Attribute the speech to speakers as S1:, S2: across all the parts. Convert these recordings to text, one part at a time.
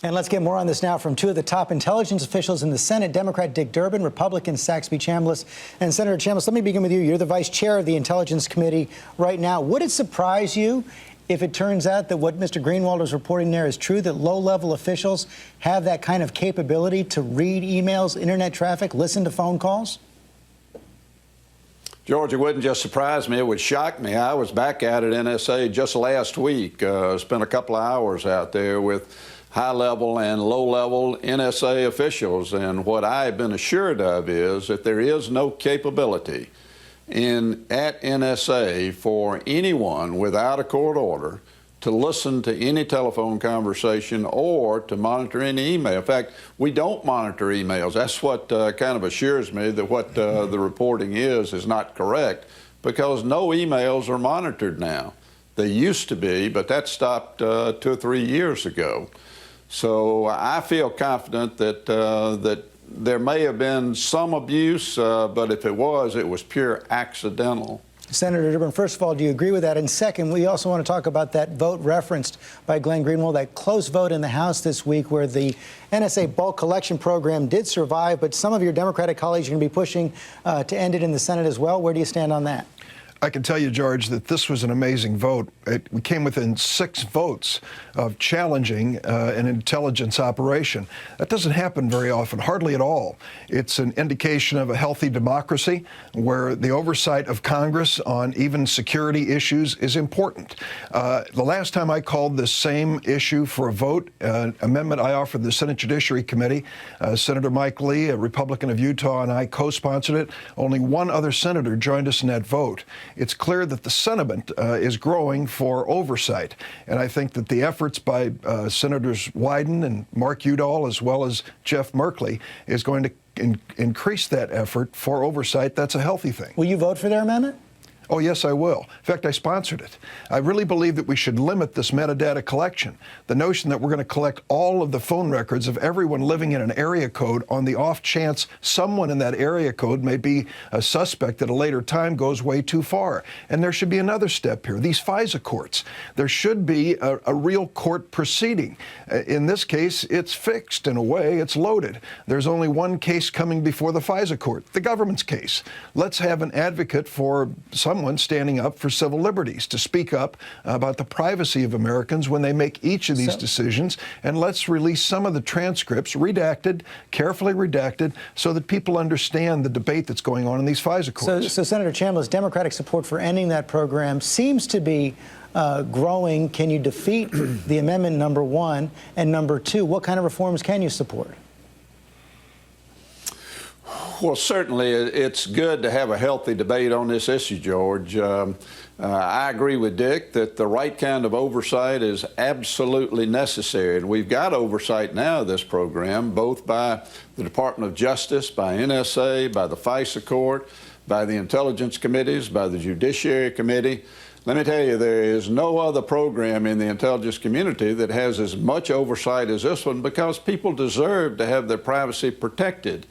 S1: And let's get more on this now from two of the top intelligence officials in the Senate, Democrat Dick Durbin, Republican Saxby Chambliss. And Senator Chambliss, let me begin with you. You're the vice chair of the Intelligence Committee right now. Would it surprise you if it turns out that what Mr. Greenwald is reporting there is true, that low-level officials have that kind of capability to read emails, internet traffic, listen to phone calls?
S2: George, it wouldn't just surprise me, it would shock me. I was back at it NSA just last week, spent a couple of hours out there with high-level and low-level NSA officials, and what I've been assured of is that there is no capability at NSA for anyone without a court order to listen to any telephone conversation or to monitor any email. In fact, we don't monitor emails. That's what kind of assures me that what the reporting is not correct, because no emails are monitored now. They used to be, but that stopped 2 or 3 years ago. So I feel confident that that there may have been some abuse, but if it was pure accidental.
S1: Senator Durbin, first of all, do you agree with that? And second, we also want to talk about that vote referenced by Glenn Greenwald, that close vote in the House this week where the NSA bulk collection program did survive, but some of your Democratic colleagues are going to be pushing to end it in the Senate as well. Where do you stand on that?
S3: I can tell you, George, that this was an amazing vote. We came within 6 votes of challenging an intelligence operation. That doesn't happen very often, hardly at all. It's an indication of a healthy democracy where the oversight of Congress on even security issues is important. The last time I called this same issue for a vote, amendment I offered the Senate Judiciary Committee, Senator Mike Lee, a Republican of Utah, and I co-sponsored it. Only one other senator joined us in that vote. It's clear that the sentiment is growing for oversight. And I think that the efforts by Senators Wyden and Mark Udall, as well as Jeff Merkley, is going to increase that effort for oversight. That's a healthy thing.
S1: Will you vote for their amendment?
S3: Oh, yes, I will. In fact, I sponsored it. I really believe that we should limit this metadata collection. The notion that we're going to collect all of the phone records of everyone living in an area code on the off chance someone in that area code may be a suspect at a later time goes way too far. And there should be another step here. These FISA courts, there should be a real court proceeding. In this case, it's fixed in a way. It's loaded. There's only one case coming before the FISA court, the government's case. Let's have an advocate for someone standing up for civil liberties to speak up about the privacy of Americans when they make each of these decisions. And let's release some of the transcripts, redacted, carefully redacted, so that people understand the debate that's going on in these FISA courts.
S1: So Senator Chambliss, Democratic support for ending that program seems to be growing. Can you defeat the amendment, number one? And number two, what kind of reforms can you support?
S2: Well, certainly it's good to have a healthy debate on this issue, George. I agree with Dick that the right kind of oversight is absolutely necessary. And we've got oversight now of this program, both by the Department of Justice, by NSA, by the FISA court, by the intelligence committees, by the Judiciary Committee. Let me tell you, there is no other program in the intelligence community that has as much oversight as this one, because people deserve to have their privacy protected.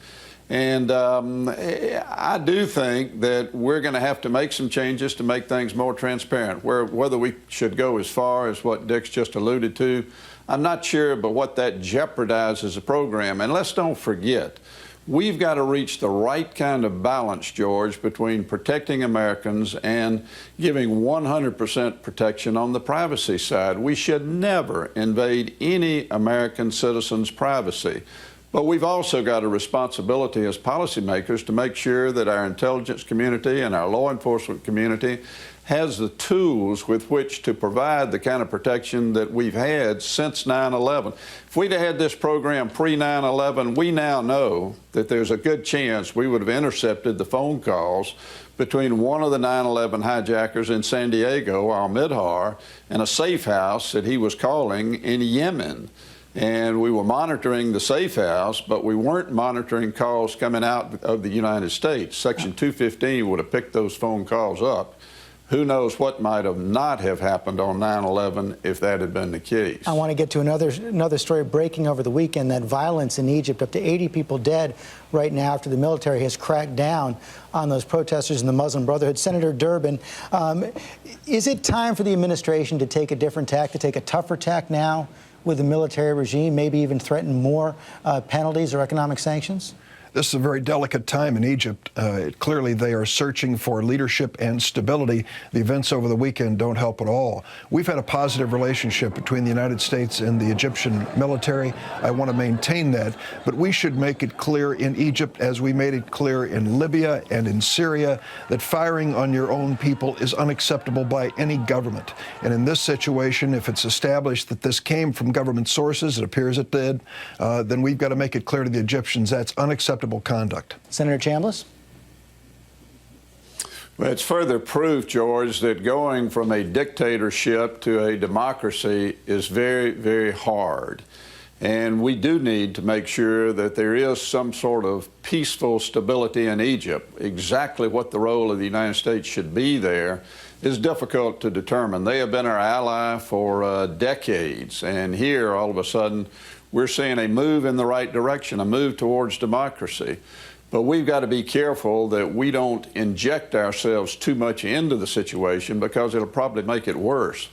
S2: And I do think that we're going to have to make some changes to make things more transparent. Whether we should go as far as what Dick's just alluded to, I'm not sure, but what that jeopardizes the program. And let's don't forget, we've got to reach the right kind of balance, George, between protecting Americans and giving 100% protection on the privacy side. We should never invade any American citizen's privacy. But we've also got a responsibility as policymakers to make sure that our intelligence community and our law enforcement community has the tools with which to provide the kind of protection that we've had since 9/11. If we'd have had this program pre-9/11, we now know that there's a good chance we would have intercepted the phone calls between one of the 9/11 hijackers in San Diego, Al-Midhar, and a safe house that he was calling in Yemen. And we were monitoring the safe house, but we weren't monitoring calls coming out of the United States. Section 215 would have picked those phone calls up. Who knows what might have not have happened on 9/11 if that had been the case.
S1: I want to get to another story breaking over the weekend, that violence in Egypt, up to 80 people dead right now after the military has cracked down on those protesters in the Muslim Brotherhood. Senator Durbin, is it time for the administration to take a different tack, to take a tougher tack now with the military regime, maybe even threaten more penalties or economic sanctions?
S3: This is a very delicate time in Egypt. Clearly, they are searching for leadership and stability. The events over the weekend don't help at all. We've had a positive relationship between the United States and the Egyptian military. I want to maintain that. But we should make it clear in Egypt, as we made it clear in Libya and in Syria, that firing on your own people is unacceptable by any government. And in this situation, if it's established that this came from government sources, it appears it did, then we've got to make it clear to the Egyptians that's unacceptable conduct.
S1: Senator Chambliss?
S2: Well, it's further proof, George, that going from a dictatorship to a democracy is very, very hard. And we do need to make sure that there is some sort of peaceful stability in Egypt. Exactly what the role of the United States should be there is difficult to determine. They have been our ally for decades, and here, all of a sudden, we're seeing a move in the right direction, a move towards democracy. But we've got to be careful that we don't inject ourselves too much into the situation, because it'll probably make it worse.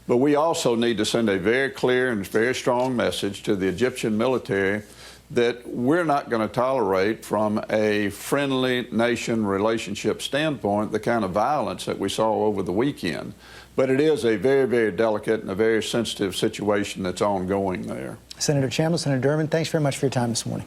S2: But we also need to send a very clear and very strong message to the Egyptian military that we're not going to tolerate, from a friendly nation relationship standpoint, the kind of violence that we saw over the weekend. But it is a very, very delicate and a very sensitive situation that's ongoing there.
S1: Senator Chambliss, Senator Durbin, thanks very much for your time this morning.